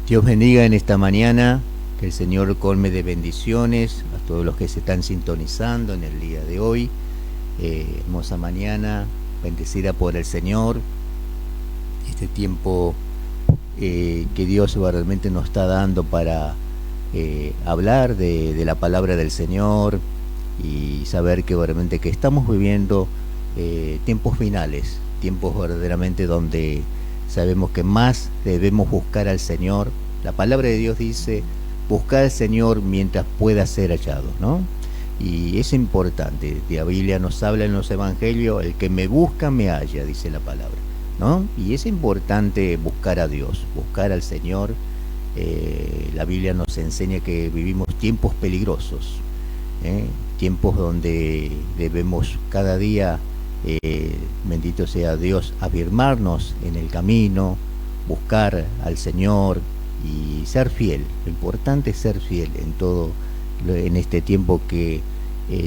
Dios bendiga en esta mañana, que el Señor colme de bendiciones a todos los que se están sintonizando en el día de hoy. Hermosa mañana, bendecida por el Señor. Este tiempo que Dios realmente nos está dando para hablar de la palabra del Señor y saber que realmente que estamos viviendo tiempos finales, tiempos verdaderamente donde sabemos que más debemos buscar al Señor. La palabra de Dios dice, buscar al Señor mientras pueda ser hallado, ¿no? Y es importante, la Biblia nos habla en los evangelios, el que me busca me halla, dice la palabra, ¿no? Y es importante buscar a Dios, buscar al Señor. La Biblia nos enseña que vivimos tiempos peligrosos, tiempos donde debemos cada día, bendito sea Dios, afirmarnos en el camino, buscar al Señor y ser fiel. Lo importante es ser fiel en todo, en este tiempo que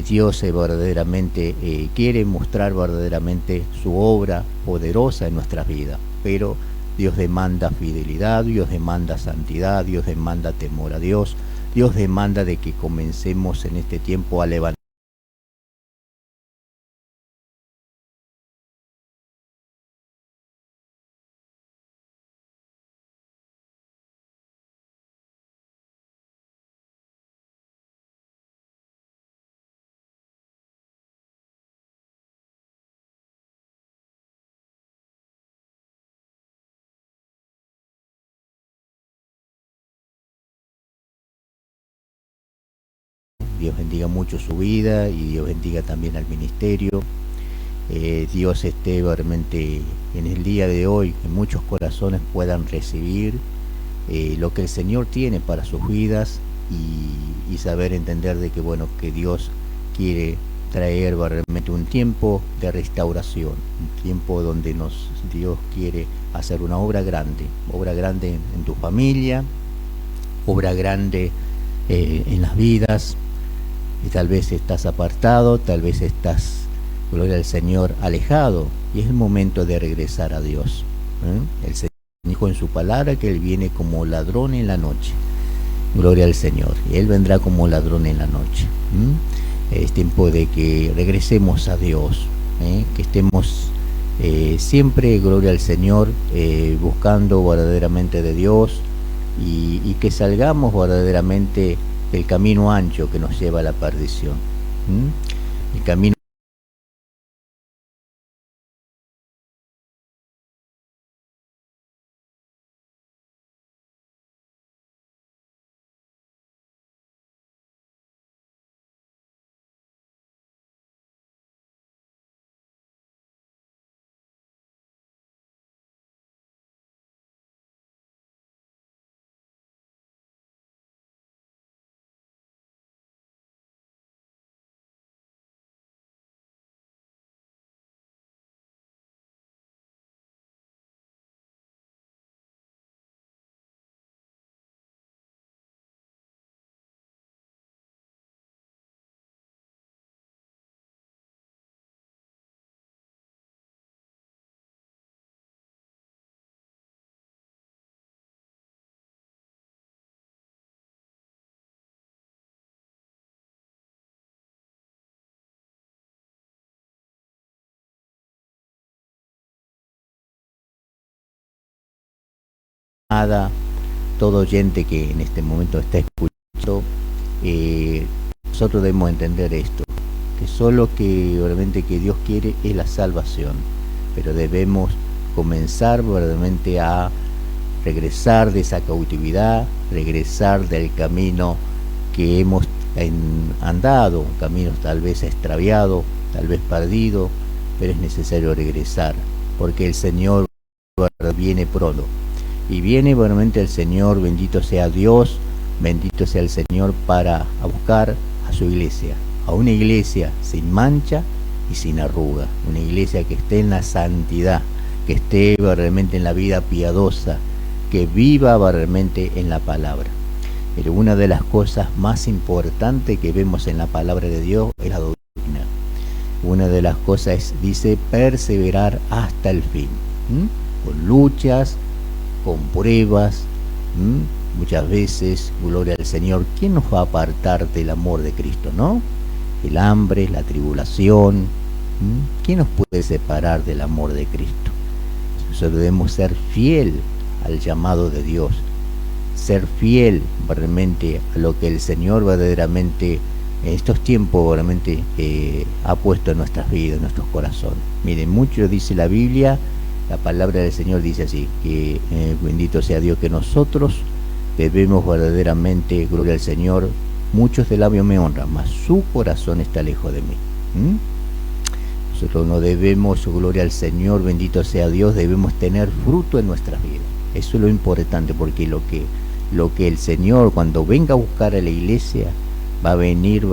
Dios verdaderamente quiere mostrar verdaderamente su obra poderosa en nuestras vidas, pero Dios demanda fidelidad, Dios demanda santidad, Dios demanda temor a Dios, Dios demanda de que comencemos en este tiempo a levantar Dios bendiga mucho su vida y Dios bendiga también al ministerio. Dios esté realmente en el día de hoy, que muchos corazones puedan recibir lo que el Señor tiene para sus vidas y saber entender de que bueno, que Dios quiere traer realmente un tiempo de restauración, un tiempo donde Dios quiere hacer una obra grande en tu familia, obra grande en las vidas. Y tal vez estás apartado, tal vez estás, gloria al Señor, alejado, y es el momento de regresar a Dios. El Señor dijo en su palabra que Él viene como ladrón en la noche. Gloria al Señor, y Él vendrá como ladrón en la noche. Es tiempo de que regresemos a Dios, que estemos siempre, gloria al Señor, buscando verdaderamente de Dios y que salgamos verdaderamente del camino ancho que nos lleva a la perdición. El camino nada, todo oyente que en este momento está escuchando, nosotros debemos entender esto, que solo que realmente que Dios quiere es la salvación, pero debemos comenzar verdaderamente a regresar de esa cautividad, regresar del camino que hemos andado, un camino tal vez extraviado, tal vez perdido, pero es necesario regresar, porque el Señor viene pronto. Y viene realmente el Señor, bendito sea Dios, bendito sea el Señor, para buscar a su iglesia, a una iglesia sin mancha y sin arruga, una iglesia que esté en la santidad, que esté realmente en la vida piadosa, que viva realmente en la palabra. Pero una de las cosas más importantes que vemos en la palabra de Dios es la doctrina. Una de las cosas dice perseverar hasta el fin, con luchas, con pruebas, Muchas veces, gloria al Señor, ¿quién nos va a apartar del amor de Cristo, no? El hambre, la tribulación, ¿quién nos puede separar del amor de Cristo? Nosotros debemos ser fiel al llamado de Dios, ser fiel realmente a lo que el Señor verdaderamente en estos tiempos realmente ha puesto en nuestras vidas, en nuestros corazones. Miren, mucho dice la Biblia, la palabra del Señor dice así, que bendito sea Dios, que nosotros debemos verdaderamente, gloria al Señor, muchos de labios me honran, mas su corazón está lejos de mí. Nosotros no debemos, gloria al Señor, bendito sea Dios, debemos tener fruto en nuestras vidas. Eso es lo importante, porque lo que el Señor, cuando venga a buscar a la iglesia, va a venir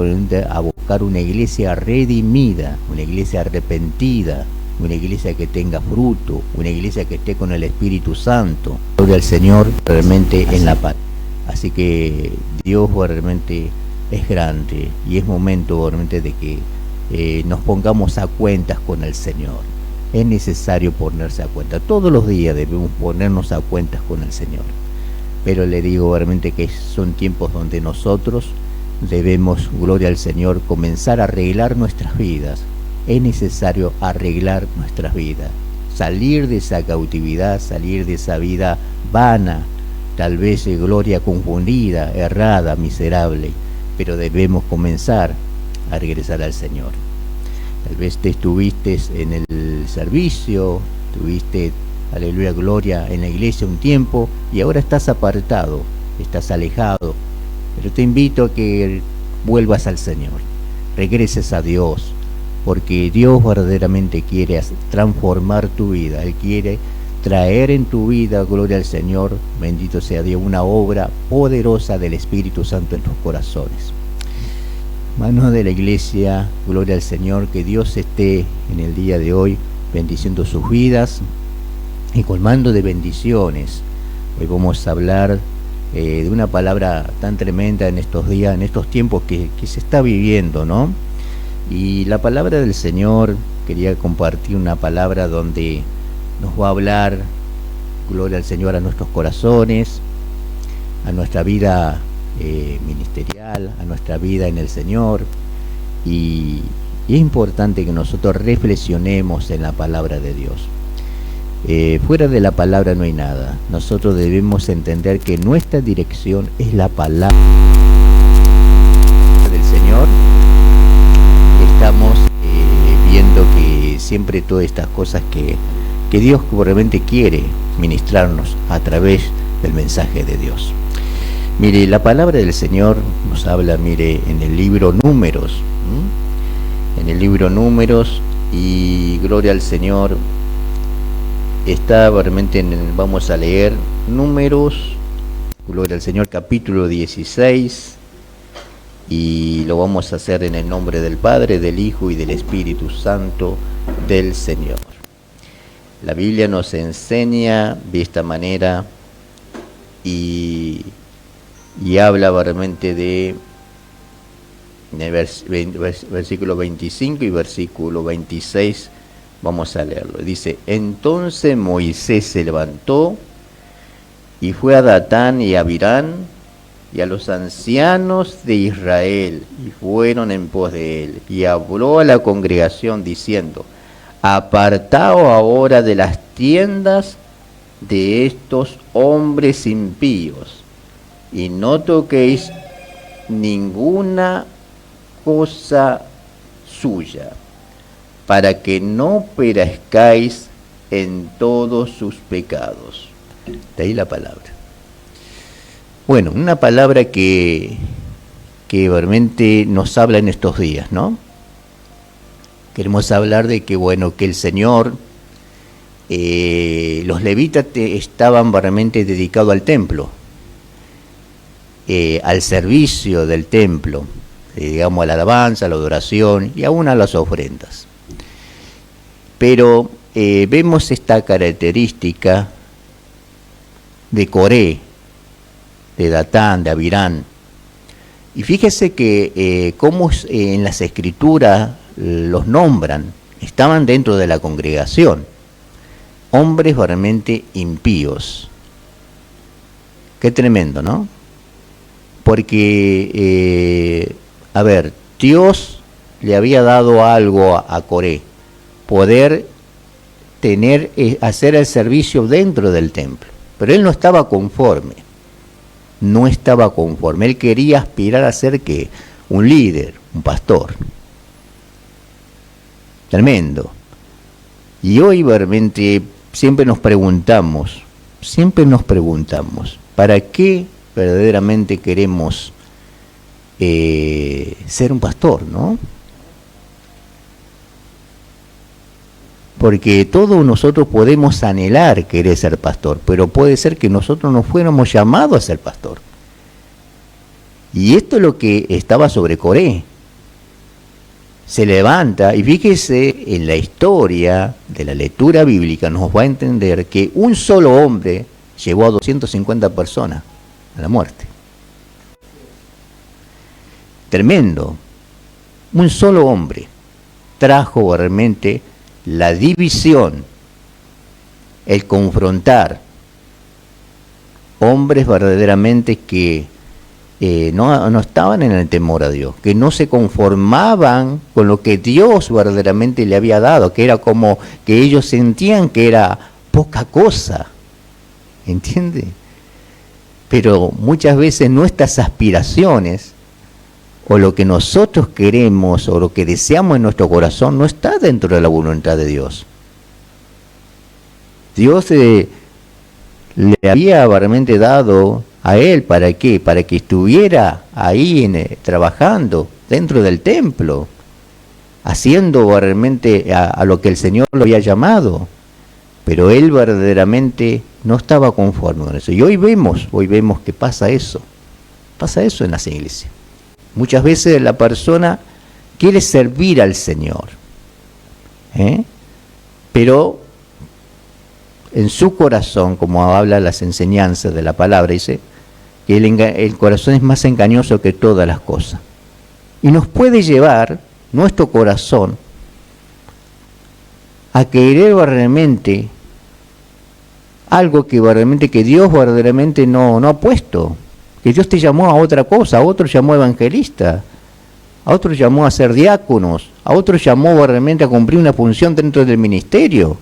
a buscar una iglesia redimida, una iglesia arrepentida, una iglesia que tenga fruto, una iglesia que esté con el Espíritu Santo. Gloria al Señor realmente en la paz. Así que Dios realmente es grande y es momento realmente de que nos pongamos a cuentas con el Señor. Es necesario ponerse a cuenta. Todos los días debemos ponernos a cuentas con el Señor. Pero le digo realmente que son tiempos donde nosotros debemos, gloria al Señor, comenzar a arreglar nuestras vidas. Es necesario arreglar nuestras vidas. Salir de esa cautividad, salir de esa vida vana, tal vez de gloria confundida, errada, miserable. Pero debemos comenzar a regresar al Señor. Tal vez te estuviste en el servicio, tuviste, aleluya, gloria, en la iglesia un tiempo y ahora estás apartado, estás alejado. Pero te invito a que vuelvas al Señor, regreses a Dios, porque Dios verdaderamente quiere transformar tu vida. Él quiere traer en tu vida, gloria al Señor, bendito sea Dios, una obra poderosa del Espíritu Santo en tus corazones. Manos de la iglesia, gloria al Señor, que Dios esté en el día de hoy bendiciendo sus vidas y colmando de bendiciones. Hoy vamos a hablar de una palabra tan tremenda en estos días, en estos tiempos que se está viviendo, ¿no? Y la palabra del Señor, quería compartir una palabra donde nos va a hablar, gloria al Señor, a nuestros corazones, a nuestra vida ministerial, a nuestra vida en el Señor, y es importante que nosotros reflexionemos en la palabra de Dios. Fuera de la palabra no hay nada. Nosotros debemos entender que nuestra dirección es la palabra del Señor. Estamos viendo que siempre todas estas cosas que Dios realmente quiere ministrarnos a través del mensaje de Dios. Mire, la palabra del Señor nos habla, mire, en el libro Números, en el libro Números, y gloria al Señor, está realmente vamos a leer Números, gloria al Señor, capítulo 16, y lo vamos a hacer en el nombre del Padre, del Hijo y del Espíritu Santo del Señor. La Biblia nos enseña de esta manera y habla realmente de versículo 25 y versículo 26, vamos a leerlo. Dice: entonces Moisés se levantó y fue a Datán y a Abirán y a los ancianos de Israel, y fueron en pos de él, y habló a la congregación diciendo: apartaos ahora de las tiendas de estos hombres impíos, y no toquéis ninguna cosa suya, para que no perezcáis en todos sus pecados. De ahí la palabra. Bueno, una palabra que realmente nos habla en estos días, ¿no? Queremos hablar de que, bueno, que el Señor, los levitas estaban realmente dedicados al templo, al servicio del templo, digamos, a la alabanza, a la adoración y aún a las ofrendas. Pero vemos esta característica de Coré, de Datán, de Abirán, y fíjese que cómo en las escrituras los nombran, estaban dentro de la congregación, hombres realmente impíos, Qué tremendo, ¿no? Porque, a ver, Dios le había dado algo a Coré, poder hacer el servicio dentro del templo, pero él no estaba conforme, él quería aspirar a ser ¿qué? Un líder, un pastor. Tremendo. Y hoy realmente siempre nos preguntamos, ¿para qué verdaderamente queremos ser un pastor, no? Porque todos nosotros podemos anhelar querer ser pastor, pero puede ser que nosotros no fuéramos llamados a ser pastor. Y esto es lo que estaba sobre Coré. Se levanta, y fíjese en la historia de la lectura bíblica, nos va a entender que un solo hombre llevó a 250 personas a la muerte. Tremendo. Un solo hombre trajo realmente la división, el confrontar hombres verdaderamente que no estaban en el temor a Dios, que no se conformaban con lo que Dios verdaderamente le había dado, que era como que ellos sentían que era poca cosa, ¿entiende? Pero muchas veces nuestras aspiraciones, o lo que nosotros queremos, o lo que deseamos en nuestro corazón, no está dentro de la voluntad de Dios. Dios le había realmente dado a él, ¿para qué? Para que estuviera ahí trabajando dentro del templo, haciendo realmente a lo que el Señor lo había llamado, pero él verdaderamente no estaba conforme con eso. Y hoy vemos que pasa eso en las iglesias. Muchas veces la persona quiere servir al Señor, pero en su corazón, como habla las enseñanzas de la palabra, dice que el corazón es más engañoso que todas las cosas. Y nos puede llevar nuestro corazón a querer verdaderamente algo que Dios verdaderamente no ha puesto. Que Dios te llamó a otra cosa, a otro llamó a evangelista, a otro llamó a ser diáconos, a otro llamó realmente a cumplir una función dentro del ministerio,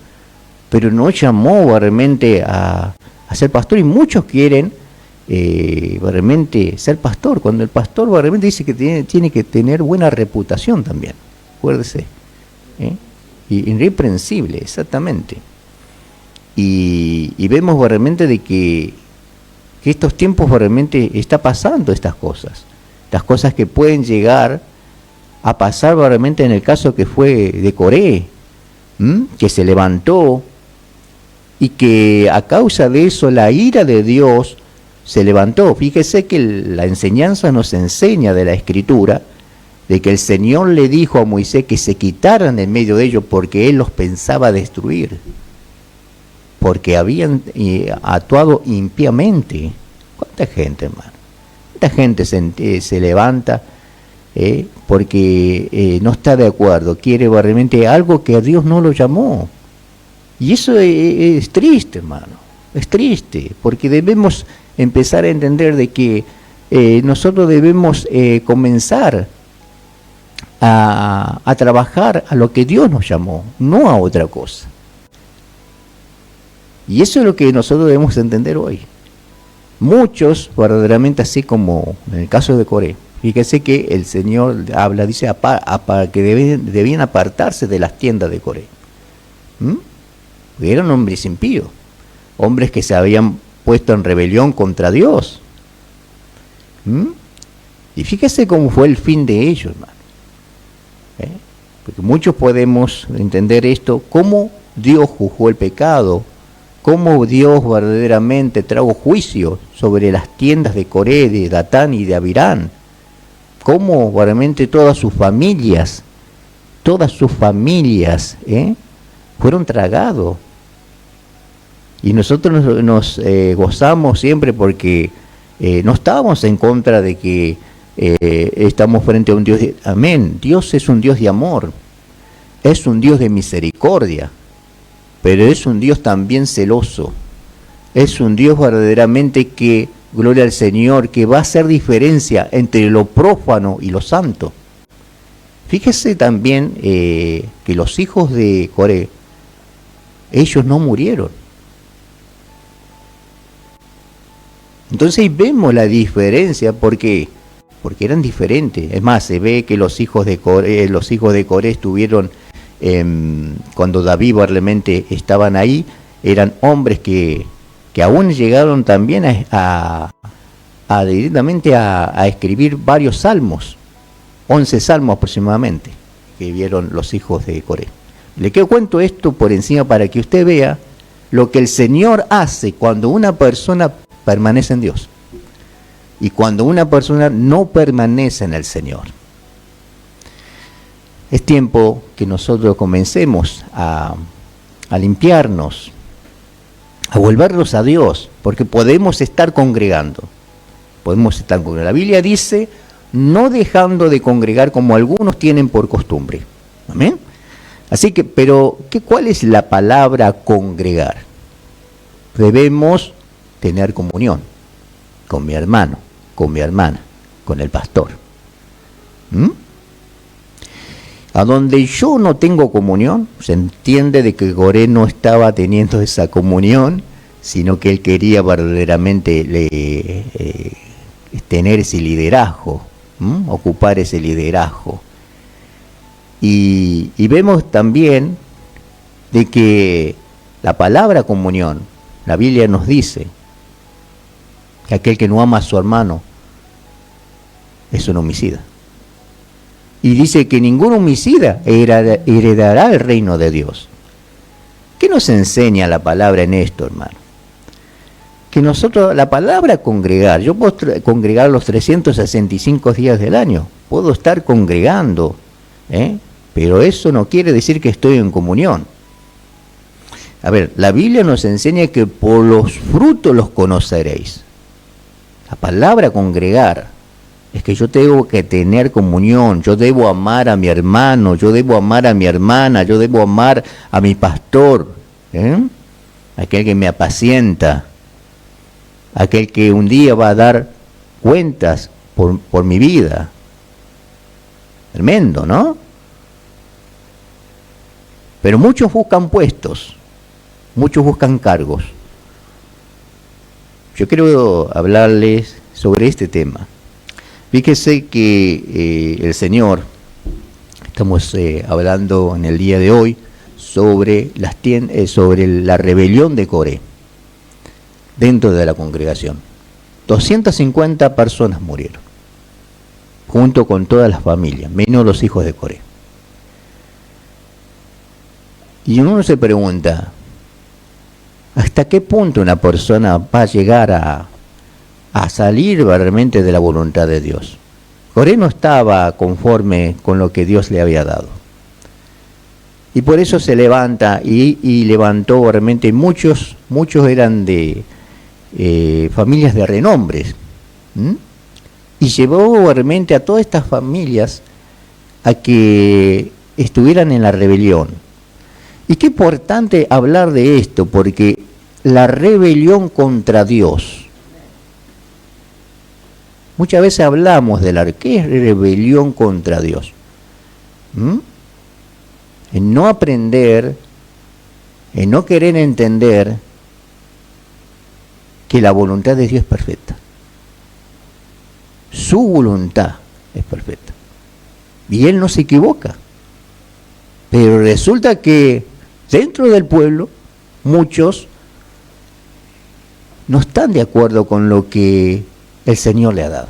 pero no llamó realmente a ser pastor, y muchos quieren realmente ser pastor, cuando el pastor realmente dice que tiene que tener buena reputación también, acuérdese, y irreprensible, exactamente. Y vemos realmente de que estos tiempos realmente está pasando estas cosas que pueden llegar a pasar realmente en el caso que fue de Coré, que se levantó y que a causa de eso la ira de Dios se levantó. Fíjese que la enseñanza nos enseña de la Escritura de que el Señor le dijo a Moisés que se quitaran en medio de ellos porque él los pensaba destruir, porque habían actuado impíamente. ¿Cuánta gente, hermano? ¿Cuánta gente se levanta porque no está de acuerdo, quiere realmente algo que a Dios no lo llamó? Y eso es triste, hermano, es triste, porque debemos empezar a entender de que nosotros debemos comenzar a trabajar a lo que Dios nos llamó, no a otra cosa. Y eso es lo que nosotros debemos entender hoy. Muchos, verdaderamente así como en el caso de Coré, fíjese que el Señor habla, dice, que debían apartarse de las tiendas de Coré. Eran hombres impíos, hombres que se habían puesto en rebelión contra Dios. Y fíjese cómo fue el fin de ellos, hermano. Porque muchos podemos entender esto, cómo Dios juzgó el pecado, cómo Dios verdaderamente trajo juicio sobre las tiendas de Coré, de Datán y de Abirán, cómo verdaderamente todas sus familias fueron tragados. Y nosotros nos gozamos siempre porque no estábamos en contra de que estamos frente a un Dios amén. Dios es un Dios de amor, es un Dios de misericordia, pero es un Dios también celoso, es un Dios verdaderamente que gloria al Señor, que va a hacer diferencia entre lo prófano y lo santo. Fíjese también que los hijos de Coré, ellos no murieron. Entonces vemos la diferencia porque eran diferentes. Es más, se ve que los hijos de Coré estuvieron, cuando David realmente estaban ahí, eran hombres que aún llegaron también directamente a escribir varios salmos, 11 salmos aproximadamente, que vieron los hijos de Coré. Le cuento esto por encima para que usted vea lo que el Señor hace cuando una persona permanece en Dios y cuando una persona no permanece en el Señor. Es tiempo que nosotros comencemos a limpiarnos, a volvernos a Dios, porque podemos estar congregando. La Biblia dice, no dejando de congregar como algunos tienen por costumbre. ¿Amén? Así que, pero, ¿cuál es la palabra congregar? Debemos tener comunión con mi hermano, con mi hermana, con el pastor. A donde yo no tengo comunión, se entiende de que Coré no estaba teniendo esa comunión, sino que él quería verdaderamente tener ese liderazgo, ocupar ese liderazgo. Y vemos también de que la palabra comunión, la Biblia nos dice que aquel que no ama a su hermano es un homicida. Y dice que ningún homicida heredará el reino de Dios. ¿Qué nos enseña la palabra en esto, hermano? Que nosotros, la palabra congregar, yo puedo congregar los 365 días del año, puedo estar congregando, pero eso no quiere decir que estoy en comunión. A ver, la Biblia nos enseña que por los frutos los conoceréis. La palabra congregar es que yo tengo que tener comunión, yo debo amar a mi hermano, yo debo amar a mi hermana, yo debo amar a mi pastor, aquel que me apacienta, aquel que un día va a dar cuentas por mi vida. Tremendo, ¿no? Pero muchos buscan puestos, muchos buscan cargos. Yo quiero hablarles sobre este tema. Fíjese que el Señor, estamos hablando en el día de hoy sobre la rebelión de Coré dentro de la congregación. 250 personas murieron, junto con todas las familias, menos los hijos de Coré. Y uno se pregunta, ¿hasta qué punto una persona va a llegar a salir realmente de la voluntad de Dios? Coré no estaba conforme con lo que Dios le había dado. Y por eso se levanta y levantó realmente muchos eran de familias de renombres. Y llevó realmente a todas estas familias a que estuvieran en la rebelión. Y qué importante hablar de esto, porque la rebelión contra Dios, muchas veces hablamos de ¿qué es rebelión contra Dios? En no aprender, en no querer entender que la voluntad de Dios es perfecta. Su voluntad es perfecta. Y Él no se equivoca. Pero resulta que dentro del pueblo, muchos no están de acuerdo con lo que el Señor le ha dado.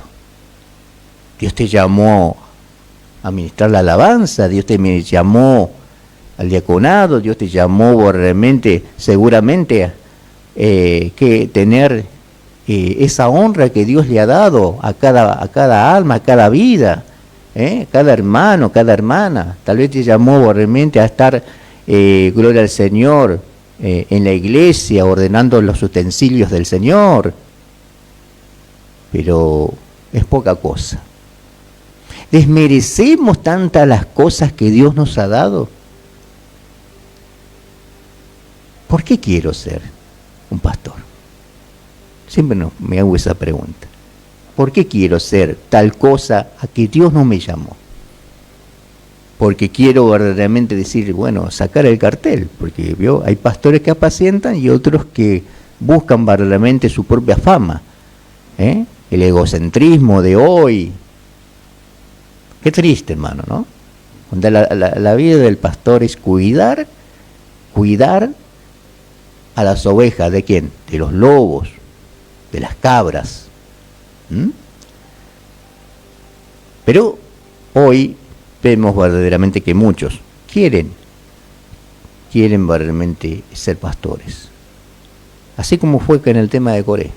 Dios te llamó a ministrar la alabanza, Dios te llamó al diaconado, Dios te llamó realmente, seguramente, que tener esa honra que Dios le ha dado a cada alma, a cada vida, cada hermano, cada hermana. Tal vez te llamó realmente a estar, gloria al Señor, en la iglesia, ordenando los utensilios del Señor. Pero es poca cosa. ¿Desmerecemos tantas las cosas que Dios nos ha dado? ¿Por qué quiero ser un pastor? Siempre me hago esa pregunta. ¿Por qué quiero ser tal cosa a que Dios no me llamó? Porque quiero verdaderamente decir, bueno, sacar el cartel, porque ¿vio? Hay pastores que apacientan y otros que buscan verdaderamente su propia fama. El egocentrismo de hoy. Qué triste, hermano, ¿no? Donde la vida del pastor es cuidar a las ovejas, ¿de quién? De los lobos, de las cabras. Pero hoy vemos verdaderamente que muchos quieren verdaderamente ser pastores. Así como fue que en el tema de Coré,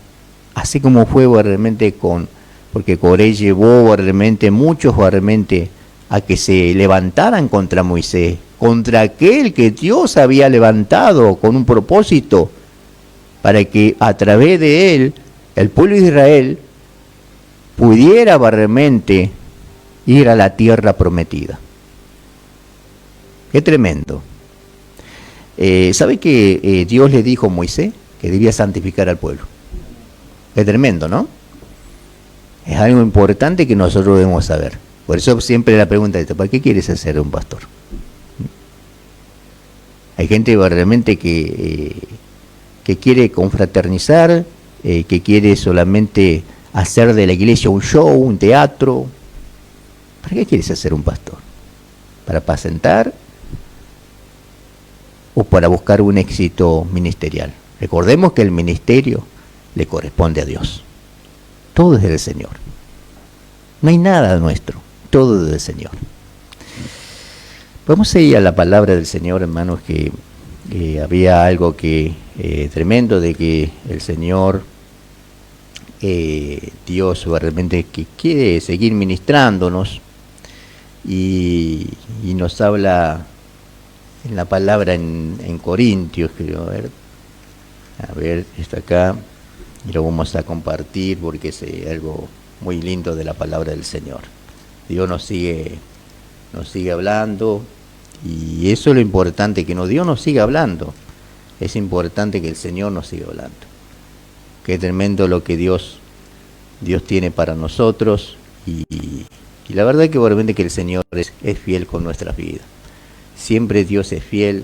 así como fue verdaderamente porque Coré llevó verdaderamente muchos verdaderamente a que se levantaran contra Moisés, contra aquel que Dios había levantado con un propósito, para que a través de él, el pueblo de Israel pudiera verdaderamente ir a la tierra prometida. Qué tremendo. ¿Sabe que Dios le dijo a Moisés que debía santificar al pueblo? Qué tremendo, ¿no? Es algo importante que nosotros debemos saber. Por eso siempre la pregunta es, ¿para qué quieres ser un pastor? Hay gente realmente que quiere confraternizar, que quiere solamente hacer de la iglesia un show, un teatro. ¿Para qué quieres ser un pastor? ¿Para apacentar o para buscar un éxito ministerial? Recordemos que el ministerio le corresponde a Dios. Todo es del Señor. No hay nada nuestro, todo es del Señor. Vamos a ir a la palabra del Señor, hermanos, que había algo que tremendo de que el Señor, Dios realmente que quiere seguir ministrándonos y nos habla en la palabra en Corintios, quiero ver, está acá y lo vamos a compartir porque es algo muy lindo de la palabra del Señor. Dios nos sigue hablando, y eso es lo importante, que Dios nos siga hablando. Es importante que el Señor nos siga hablando. Qué tremendo lo que Dios tiene para nosotros, y la verdad que obviamente que el Señor es fiel con nuestras vidas. Siempre Dios es fiel,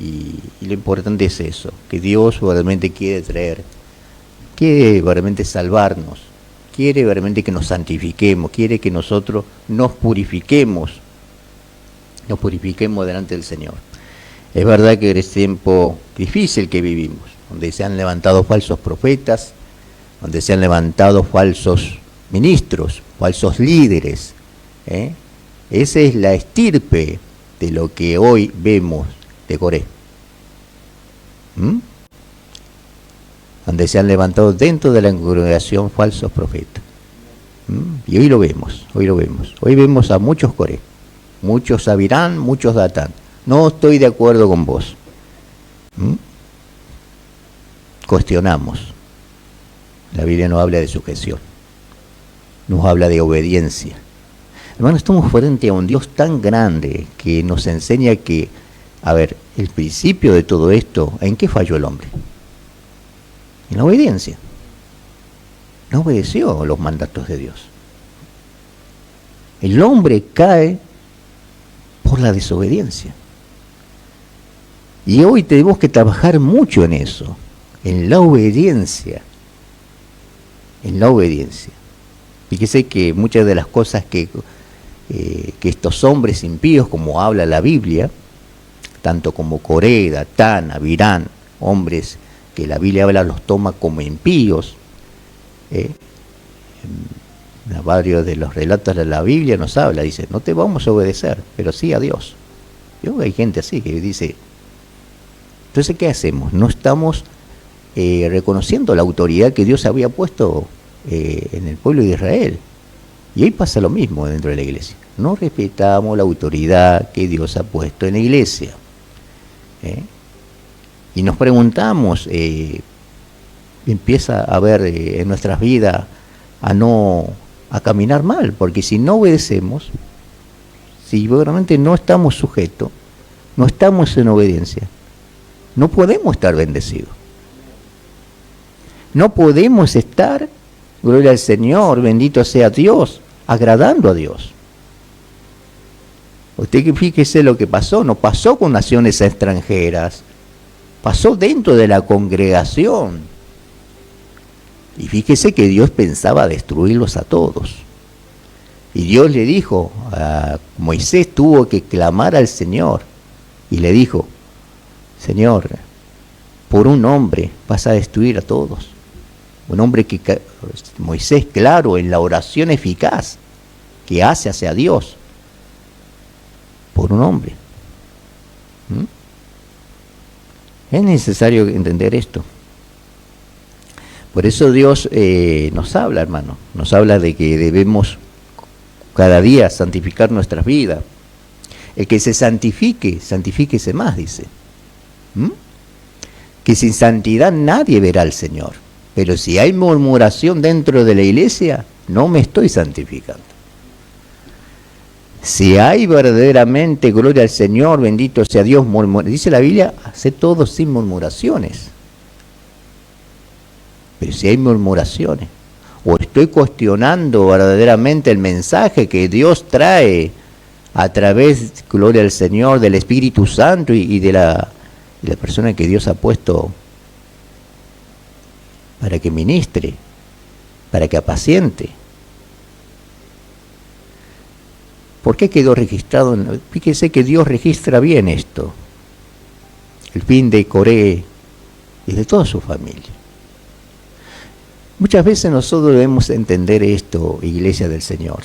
y lo importante es eso, que Dios realmente quiere realmente salvarnos, quiere realmente que nos santifiquemos, quiere que nosotros nos purifiquemos delante del Señor. Es verdad que es tiempo difícil que vivimos, donde se han levantado falsos profetas, donde se han levantado falsos ministros, falsos líderes. Esa es la estirpe de lo que hoy vemos de Coré. Donde se han levantado dentro de la congregación falsos profetas. Y hoy lo vemos. Hoy vemos a muchos Coré, muchos Abirán, muchos Datán. No estoy de acuerdo con vos. Cuestionamos. La Biblia no habla de sujeción, nos habla de obediencia. Hermanos, estamos frente a un Dios tan grande que nos enseña que, el principio de todo esto, ¿en qué falló el hombre? En la obediencia. No obedeció los mandatos de Dios. El hombre cae por la desobediencia. Y hoy tenemos que trabajar mucho en eso, en la obediencia. Fíjese que muchas de las cosas que estos hombres impíos, como habla la Biblia, tanto como Coré, Datán, Abirán, hombres que la Biblia los toma como impíos, en varios de los relatos de la Biblia nos habla, dice, no te vamos a obedecer, pero sí a Dios. Hay gente así que dice, entonces ¿qué hacemos? No estamos reconociendo la autoridad que Dios había puesto en el pueblo de Israel. Y hoy pasa lo mismo dentro de la iglesia. No respetamos la autoridad que Dios ha puesto en la iglesia. Y nos preguntamos, empieza a ver en nuestras vidas a caminar mal, porque si no obedecemos, si realmente no estamos sujetos, no estamos en obediencia, no podemos estar bendecidos. No podemos estar, gloria al Señor, bendito sea Dios, agradando a Dios. Usted fíjese lo que pasó, no pasó con naciones extranjeras, pasó dentro de la congregación. Y fíjese que Dios pensaba destruirlos a todos. Y Dios le dijo, a Moisés tuvo que clamar al Señor. Y le dijo, Señor, por un hombre vas a destruir a todos. Un hombre que, Moisés, claro, en la oración eficaz que hace hacia Dios. Por un hombre. Es necesario entender esto. Por eso Dios nos habla, hermano. Nos habla de que debemos cada día santificar nuestras vidas. El que se santifique, santifíquese más, dice. Que sin santidad nadie verá al Señor. Pero si hay murmuración dentro de la iglesia, no me estoy santificando. Si hay verdaderamente, gloria al Señor, bendito sea Dios, dice la Biblia, hace todo sin murmuraciones. Pero si hay murmuraciones, o estoy cuestionando verdaderamente el mensaje que Dios trae a través, gloria al Señor, del Espíritu Santo y de la persona que Dios ha puesto para que ministre, para que apaciente. ¿Por qué quedó registrado? Fíjese que Dios registra bien esto. El fin de Coré y de toda su familia. Muchas veces nosotros debemos entender esto, Iglesia del Señor.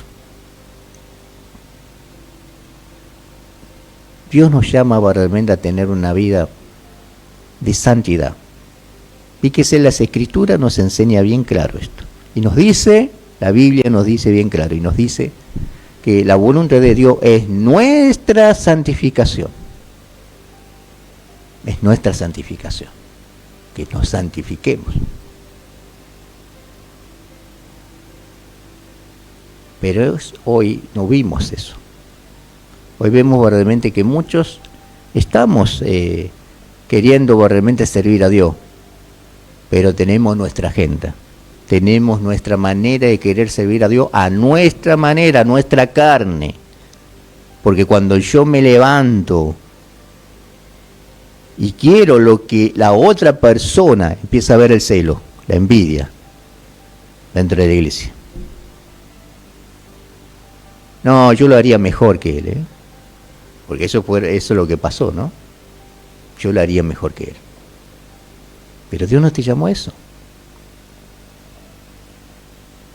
Dios nos llama verdaderamente a tener una vida de santidad. Fíjese, las Escrituras nos enseña bien claro esto. Y nos dice, la Biblia nos dice bien claro, y nos dice que la voluntad de Dios es nuestra santificación. Es nuestra santificación. Que nos santifiquemos. Pero hoy no vimos eso. Hoy vemos verdaderamente que muchos estamos queriendo verdaderamente servir a Dios. Pero tenemos nuestra agenda. Tenemos nuestra manera de querer servir a Dios a nuestra manera, a nuestra carne. Porque cuando yo me levanto y quiero lo que la otra persona, empieza a ver el celo, la envidia, dentro de la iglesia. No, yo lo haría mejor que él, porque eso es lo que pasó, ¿no? Yo lo haría mejor que él. Pero Dios no te llamó a eso.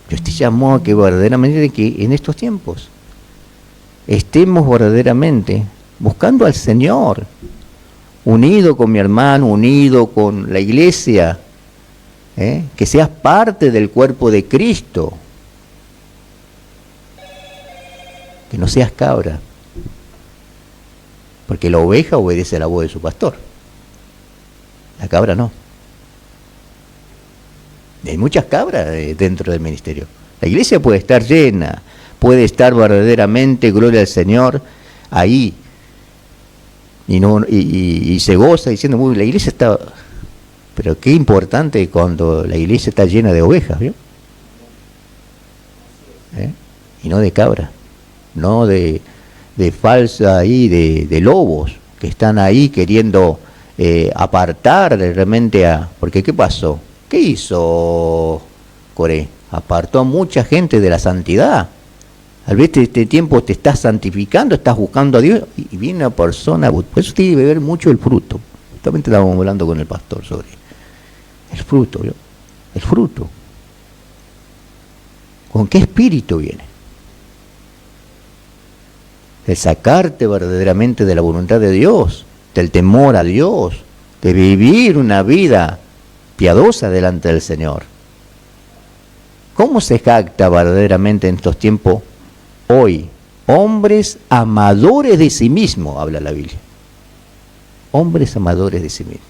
Dios te llamó a que verdaderamente que en estos tiempos estemos verdaderamente buscando al Señor, unido con mi hermano, unido con la iglesia, que seas parte del cuerpo de Cristo, que no seas cabra, porque la oveja obedece a la voz de su pastor, la cabra no. Hay muchas cabras dentro del ministerio. La iglesia puede estar llena, puede estar verdaderamente, gloria al Señor, ahí. Y se goza diciendo, uy, la iglesia está... Pero qué importante cuando la iglesia está llena de ovejas, ¿vio? Y no de cabras, no de falsa ahí, de lobos, que están ahí queriendo apartar realmente a... Porque ¿qué pasó? ¿Qué hizo Coré? Apartó a mucha gente de la santidad. Al ver este tiempo te estás santificando, estás buscando a Dios, y viene una persona, por eso tiene que ver mucho el fruto. Justamente estábamos hablando con el pastor sobre el fruto, ¿vio? El fruto. ¿Con qué espíritu viene? De sacarte verdaderamente de la voluntad de Dios, del temor a Dios, de vivir una vida piadosa delante del Señor. ¿Cómo se jacta verdaderamente en estos tiempos hoy? Hombres amadores de sí mismos, habla la Biblia. Hombres amadores de sí mismos.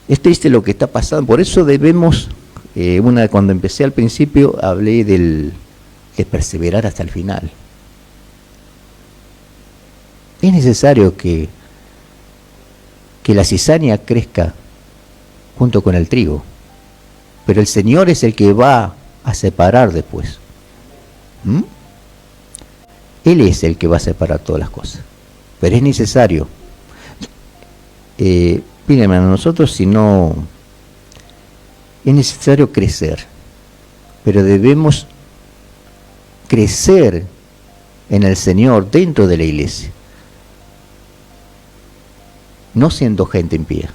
Es triste lo que está pasando, por eso debemos, cuando empecé al principio, hablé de perseverar hasta el final. Es necesario que la cizaña crezca junto con el trigo. Pero el Señor es el que va a separar después. Él es el que va a separar todas las cosas. Pero es necesario. Miren, hermano, nosotros si no... Es necesario crecer. Pero debemos crecer en el Señor dentro de la iglesia. No siendo gente impía.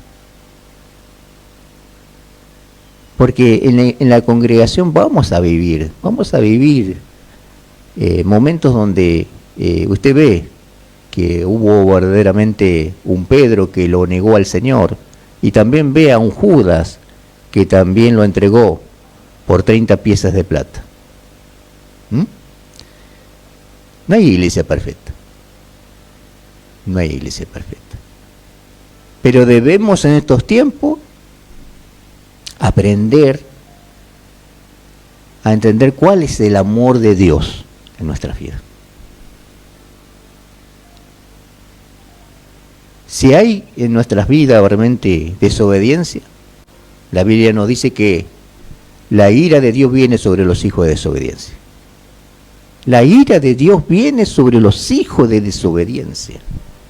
Porque en la congregación vamos a vivir momentos donde usted ve que hubo verdaderamente un Pedro que lo negó al Señor, y también ve a un Judas que también lo entregó por 30 piezas de plata. No hay iglesia perfecta. No hay iglesia perfecta. Pero debemos en estos tiempos aprender a entender cuál es el amor de Dios en nuestra vida. Si hay en nuestras vidas realmente desobediencia, la Biblia nos dice que la ira de Dios viene sobre los hijos de desobediencia. La ira de Dios viene sobre los hijos de desobediencia.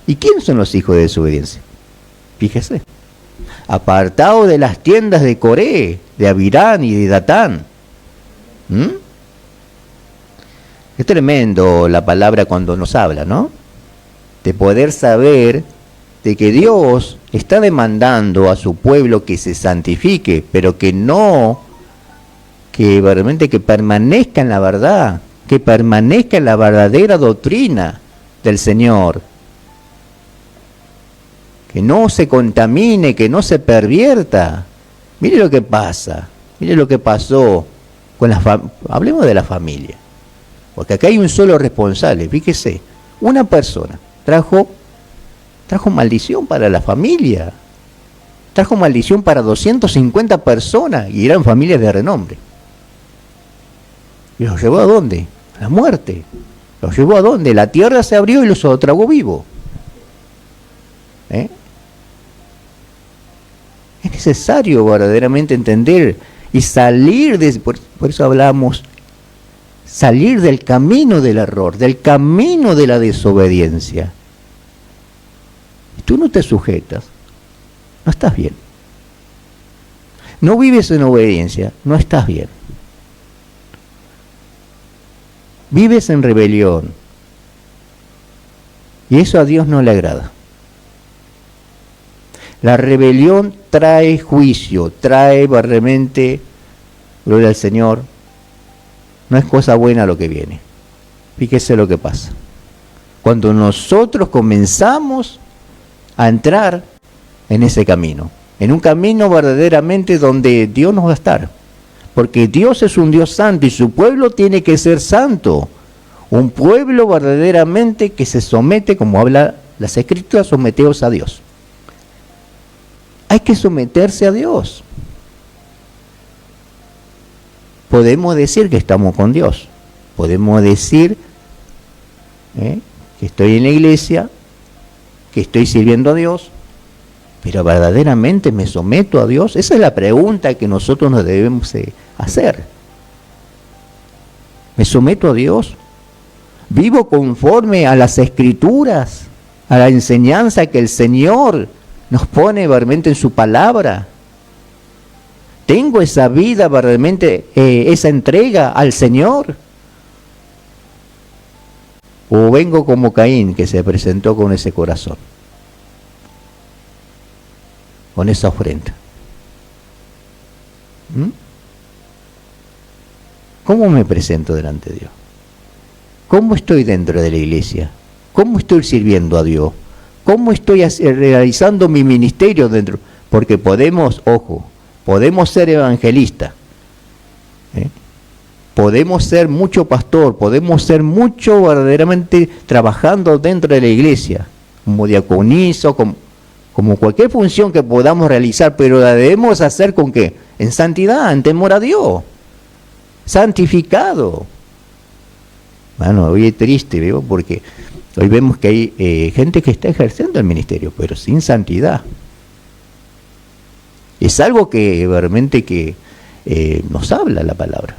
¿Y quiénes son los hijos de desobediencia? Fíjese. Apartados de las tiendas de Coré, de Abirán y de Datán. Es tremendo la palabra cuando nos habla, ¿no? De poder saber de que Dios está demandando a su pueblo que se santifique, pero que no, que realmente que permanezca en la verdad, que permanezca en la verdadera doctrina del Señor. Que no se contamine, que no se pervierta. Mire lo que pasa, mire lo que pasó con hablemos de la familia. Porque acá hay un solo responsable, fíjese, una persona trajo maldición para la familia, trajo maldición para 250 personas, y eran familias de renombre. ¿Y los llevó a dónde? A la muerte. ¿Los llevó a dónde? La tierra se abrió y los tragó vivo. Es necesario verdaderamente entender y salir por eso hablamos, salir del camino del error, del camino de la desobediencia. Si tú no te sujetas, no estás bien. No vives en obediencia, no estás bien. Vives en rebelión. Y eso a Dios no le agrada. La rebelión trae juicio, trae realmente, gloria al Señor, no es cosa buena lo que viene. Fíjese lo que pasa. Cuando nosotros comenzamos a entrar en ese camino, en un camino verdaderamente donde Dios nos va a estar, porque Dios es un Dios santo y su pueblo tiene que ser santo, un pueblo verdaderamente que se somete, como habla las Escrituras, someteos a Dios. Hay que someterse a Dios. Podemos decir que estamos con Dios. Podemos decir que estoy en la iglesia, que estoy sirviendo a Dios, pero verdaderamente me someto a Dios. Esa es la pregunta que nosotros nos debemos hacer. ¿Me someto a Dios? ¿Vivo conforme a las Escrituras, a la enseñanza que el Señor nos pone verdaderamente en su palabra? ¿Tengo esa vida verdaderamente, esa entrega al Señor? ¿O vengo como Caín, que se presentó con ese corazón, con esa ofrenda? ¿Cómo me presento delante de Dios? ¿Cómo estoy dentro de la iglesia? ¿Cómo estoy sirviendo a Dios? ¿Cómo estoy realizando mi ministerio dentro? Porque podemos, ojo, podemos ser evangelistas, podemos ser mucho pastor, podemos ser mucho verdaderamente trabajando dentro de la iglesia, como diaconizo, como cualquier función que podamos realizar, pero la debemos hacer ¿con qué? En santidad, en temor a Dios, santificado. Bueno, hoy es triste, ¿veo? Porque hoy vemos que hay gente que está ejerciendo el ministerio, pero sin santidad. Es algo que realmente que nos habla la palabra.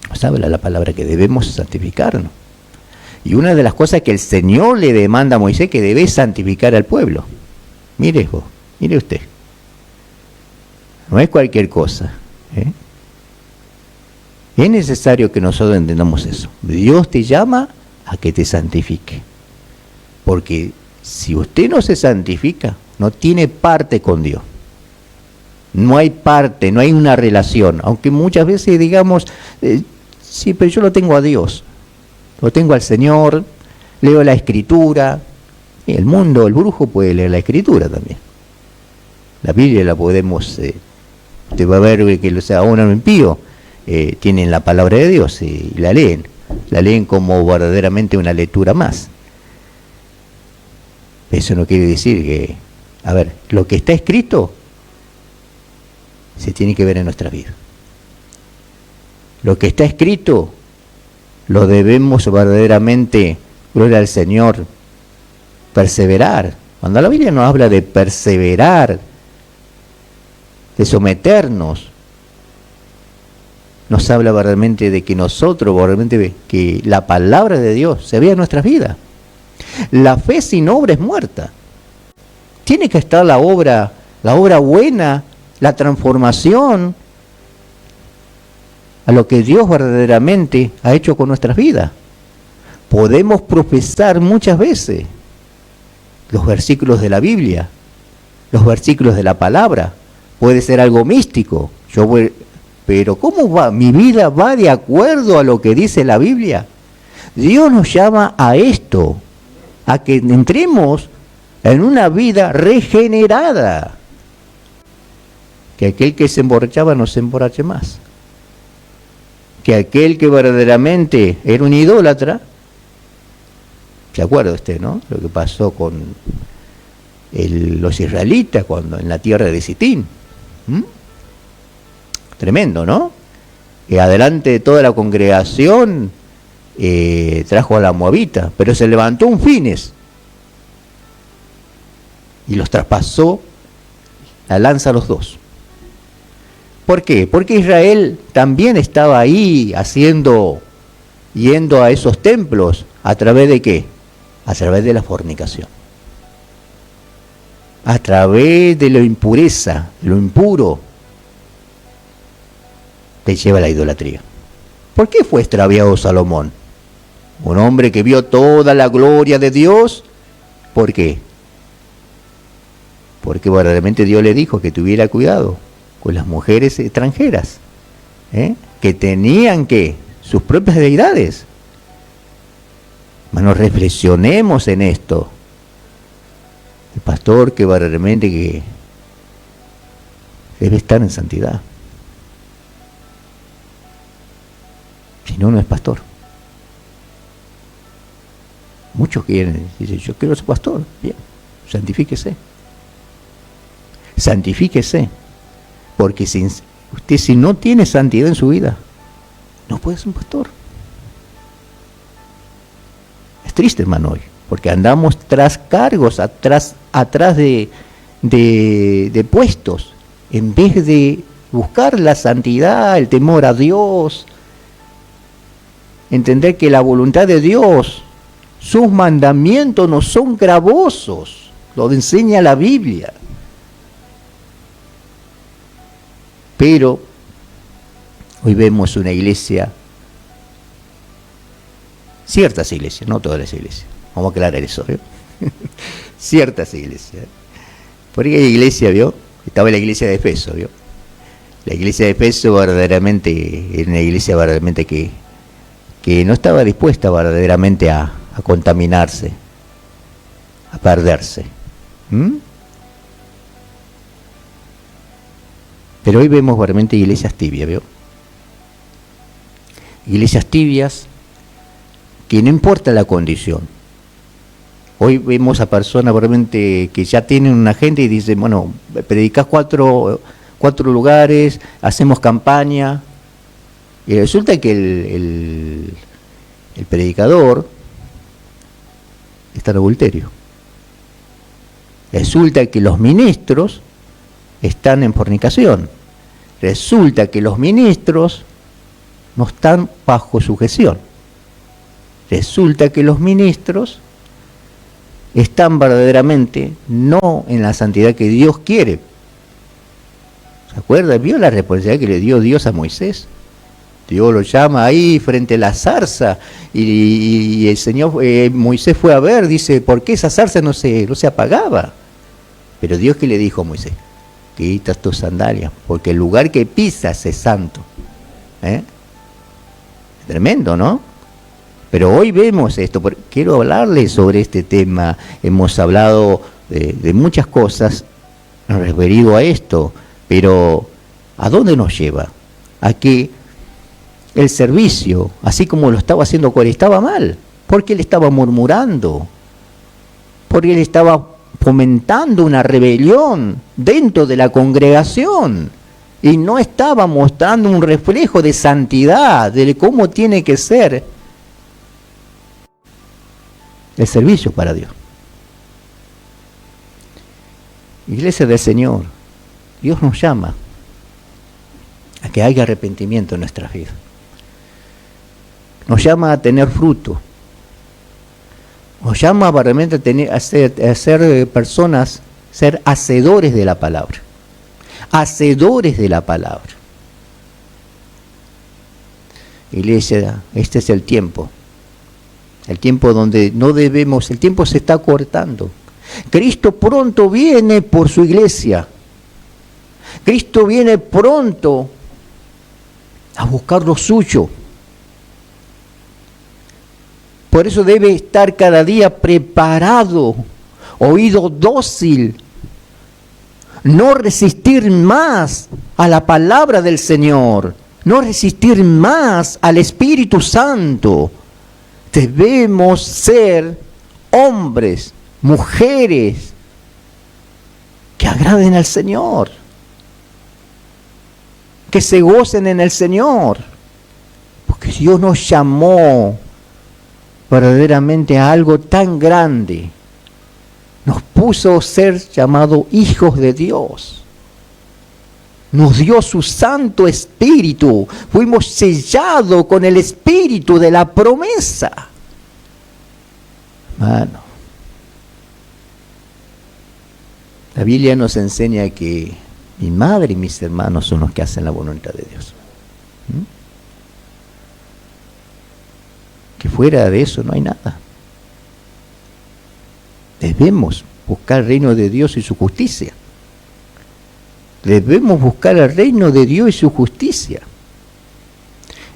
Nos habla la palabra que debemos santificarnos. Y una de las cosas que el Señor le demanda a Moisés, que debe santificar al pueblo. Mire vos, mire usted. No es cualquier cosa. Es necesario que nosotros entendamos eso. Dios te llama a que te santifique. Porque si usted no se santifica, no tiene parte con Dios. No hay parte, no hay una relación. Aunque muchas veces digamos, sí, pero yo lo tengo a Dios. Lo tengo al Señor, leo la Escritura. Y el mundo, el brujo puede leer la Escritura también. La Biblia la podemos... usted va a ver que los aún impíos tienen la palabra de Dios y la leen. La leen como verdaderamente una lectura más. Eso no quiere decir que... A ver, lo que está escrito se tiene que ver en nuestra vida. Lo que está escrito lo debemos verdaderamente, gloria al Señor, perseverar. Cuando la Biblia nos habla de perseverar, de someternos, nos habla verdaderamente de que nosotros, verdaderamente, que la palabra de Dios se vea en nuestras vidas. La fe sin obra es muerta. Tiene que estar la obra buena, la transformación a lo que Dios verdaderamente ha hecho con nuestras vidas. Podemos profesar muchas veces los versículos de la Biblia, los versículos de la palabra. Puede ser algo místico, pero ¿cómo va? ¿Mi vida va de acuerdo a lo que dice la Biblia? Dios nos llama a esto, a que entremos en una vida regenerada. Que aquel que se emborrachaba no se emborrache más. Que aquel que verdaderamente era un idólatra, ¿se acuerda usted, no? Lo que pasó con los israelitas cuando en la tierra de Sitín. Tremendo, ¿no? Adelante de toda la congregación trajo a la moabita, pero se levantó un Fines y los traspasó la lanza a los dos. ¿Por qué? Porque Israel también estaba ahí yendo a esos templos, ¿a través de qué? A través de la fornicación. A través de la impureza, lo impuro, te lleva a la idolatría. ¿Por qué fue extraviado Salomón? Un hombre que vio toda la gloria de Dios. ¿Por qué? Porque verdaderamente Dios le dijo que tuviera cuidado con las mujeres extranjeras, que tenían sus propias deidades. Hermanos, reflexionemos en esto. El pastor que verdaderamente que debe estar en santidad. Si no, no es pastor. Muchos quieren, dicen, yo quiero ser pastor. Bien, santifíquese. Santifíquese. Porque usted si no tiene santidad en su vida, no puede ser un pastor. Es triste, hermano, hoy, porque andamos tras cargos, atrás de puestos, en vez de buscar la santidad, el temor a Dios, entender que la voluntad de Dios, sus mandamientos no son gravosos, lo enseña la Biblia. Pero hoy vemos una iglesia, ciertas iglesias, no todas las iglesias, vamos a aclarar eso, ¿vio? Ciertas iglesias. Porque hay iglesia, ¿vio? Estaba la iglesia de Efeso, ¿vio? La iglesia de Efeso verdaderamente era una iglesia verdaderamente que no estaba dispuesta verdaderamente a contaminarse, a perderse. Pero hoy vemos realmente iglesias tibias, ¿vio? Iglesias tibias que no importa la condición. Hoy vemos a personas realmente que ya tienen una agenda y dicen, bueno, predicás cuatro lugares, hacemos campaña. Y resulta que el predicador está en adulterio. Resulta que los ministros están en fornicación. Resulta que los ministros no están bajo sujeción. Resulta que los ministros están verdaderamente no en la santidad que Dios quiere. ¿Se acuerda? ¿Vio la responsabilidad que le dio Dios a Moisés? Dios lo llama ahí frente a la zarza y el Señor, Moisés fue a ver, dice, ¿por qué esa zarza no se apagaba? Pero Dios, ¿qué le dijo a Moisés? Quitas tus sandalias, porque el lugar que pisas es santo. Tremendo, ¿no? Pero hoy vemos esto, quiero hablarles sobre este tema. Hemos hablado de muchas cosas referido a esto, pero ¿a dónde nos lleva? A que el servicio, así como lo estaba haciendo Coré, estaba mal, porque él estaba murmurando, porque él estaba fomentando una rebelión dentro de la congregación y no estaba mostrando un reflejo de santidad, de cómo tiene que ser el servicio para Dios. Iglesia del Señor, Dios nos llama a que haya arrepentimiento en nuestras vidas. Nos llama a tener fruto. Nos llama realmente a ser personas, ser hacedores de la palabra. Hacedores de la palabra. Iglesia, este es el tiempo. El tiempo donde no debemos, el tiempo se está cortando. Cristo pronto viene por su iglesia. Cristo viene pronto a buscar lo suyo. Por eso debe estar cada día preparado, oído dócil, no resistir más a la palabra del Señor, no resistir más al Espíritu Santo. Debemos ser hombres, mujeres que agraden al Señor, que se gocen en el Señor, porque Dios nos llamó verdaderamente a algo tan grande. Nos puso ser llamados hijos de Dios. Nos dio su Santo Espíritu. Fuimos sellados con el Espíritu de la promesa. Hermano, la Biblia nos enseña que mi madre y mis hermanos son los que hacen la voluntad de Dios. Que fuera de eso no hay nada. Debemos buscar el reino de Dios y su justicia. Debemos buscar el reino de Dios y su justicia.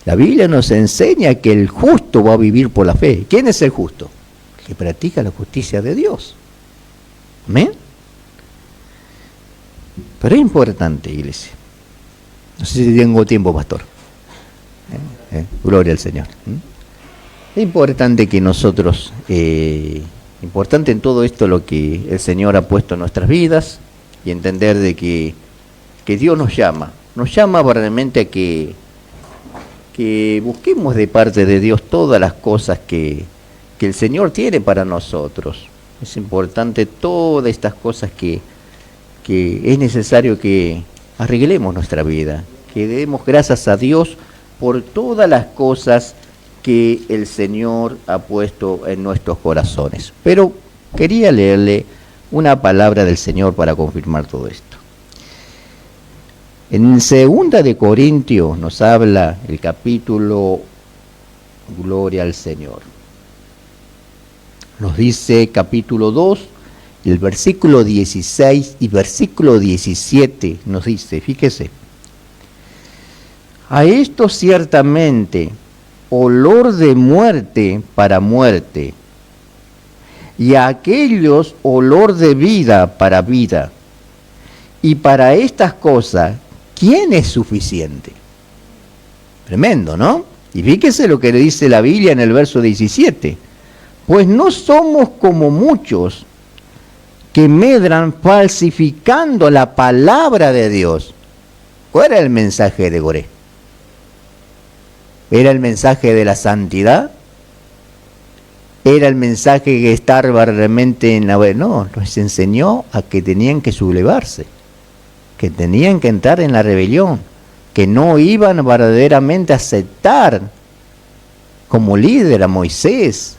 La Biblia nos enseña que el justo va a vivir por la fe. ¿Quién es el justo? El que practica la justicia de Dios. ¿Amén? Pero es importante, iglesia. No sé si tengo tiempo, pastor. Gloria al Señor. Es importante que nosotros, importante en todo esto lo que el Señor ha puesto en nuestras vidas y entender de que Dios nos llama realmente a que busquemos de parte de Dios todas las cosas que el Señor tiene para nosotros. Es importante todas estas cosas que es necesario que arreglemos nuestra vida, que demos gracias a Dios por todas las cosas que el Señor ha puesto en nuestros corazones. Pero quería leerle una palabra del Señor para confirmar todo esto. En 2 de Corintios nos habla el capítulo, gloria al Señor. Nos dice capítulo 2, el versículo 16 y versículo 17 nos dice, fíjese, a esto ciertamente olor de muerte para muerte, y a aquellos olor de vida para vida. Y para estas cosas, ¿quién es suficiente? Tremendo, ¿no? Y fíjese lo que le dice la Biblia en el verso 17. Pues no somos como muchos que medran falsificando la palabra de Dios. ¿Cuál era el mensaje de Coré? ¿Era el mensaje de la santidad? ¿Era el mensaje que estar realmente en la... No, nos enseñó a que tenían que sublevarse. que tenían que entrar en la rebelión, que no iban verdaderamente a aceptar como líder a Moisés,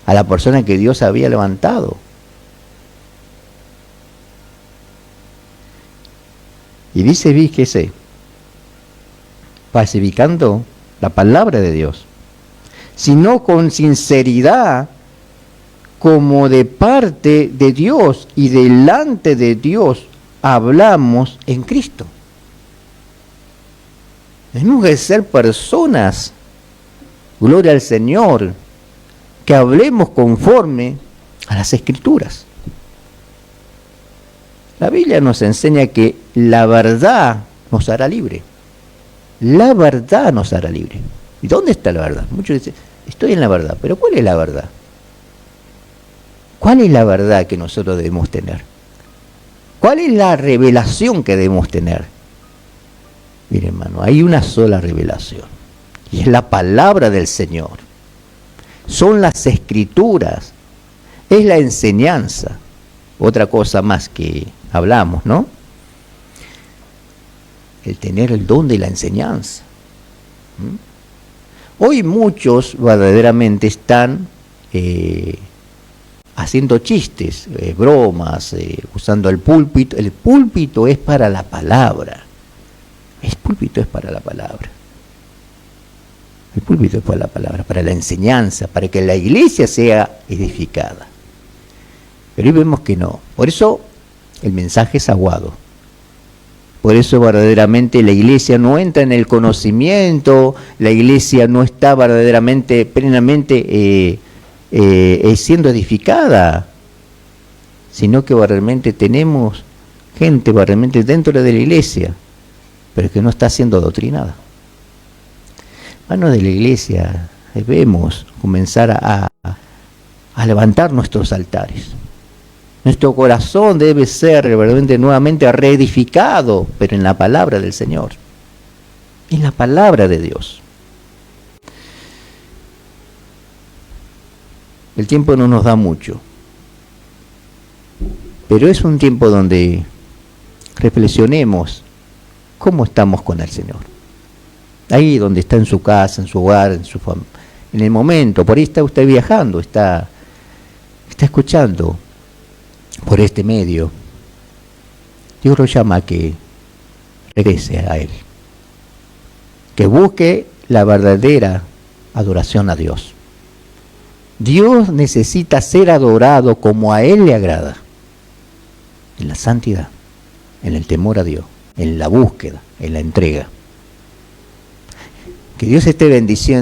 a la persona que Dios había levantado. Y dice, fíjese, falsificando la palabra de Dios, sino con sinceridad, como de parte de Dios y delante de Dios hablamos en Cristo. Tenemos que ser personas, gloria al Señor, que hablemos conforme a las Escrituras. La Biblia nos enseña que la verdad nos hará libre. La verdad nos hará libre. ¿Y dónde está la verdad? Muchos dicen, estoy en la verdad, pero ¿cuál es la verdad? ¿Cuál es la verdad que nosotros debemos tener? ¿Cuál es la revelación que debemos tener? Mire, hermano, hay una sola revelación, y es la palabra del Señor. Son las Escrituras, es la enseñanza. Otra cosa más que hablamos, ¿no? El tener el don de la enseñanza. Hoy muchos verdaderamente están haciendo chistes, bromas, usando el púlpito. El púlpito es para la palabra. El púlpito es para la palabra. El púlpito es para la palabra, para la enseñanza, para que la iglesia sea edificada. Pero hoy vemos que no. Por eso el mensaje es aguado. Por eso verdaderamente la iglesia no entra en el conocimiento, la iglesia no está verdaderamente, plenamente siendo edificada, sino que verdaderamente tenemos gente verdaderamente dentro de la iglesia, pero que no está siendo adoctrinada. Hermanos de la iglesia, debemos comenzar a levantar nuestros altares. Nuestro corazón debe ser verdaderamente nuevamente reedificado, pero en la palabra del Señor, en la palabra de Dios. El tiempo no nos da mucho, pero es un tiempo donde reflexionemos cómo estamos con el Señor. Ahí donde está, en su casa, en su hogar, en el momento, por ahí está usted viajando, está escuchando por este medio. Dios lo llama a que regrese a Él, que busque la verdadera adoración a Dios. Dios necesita ser adorado como a Él le agrada, en la santidad, en el temor a Dios, en la búsqueda, en la entrega. Que Dios esté bendiciendo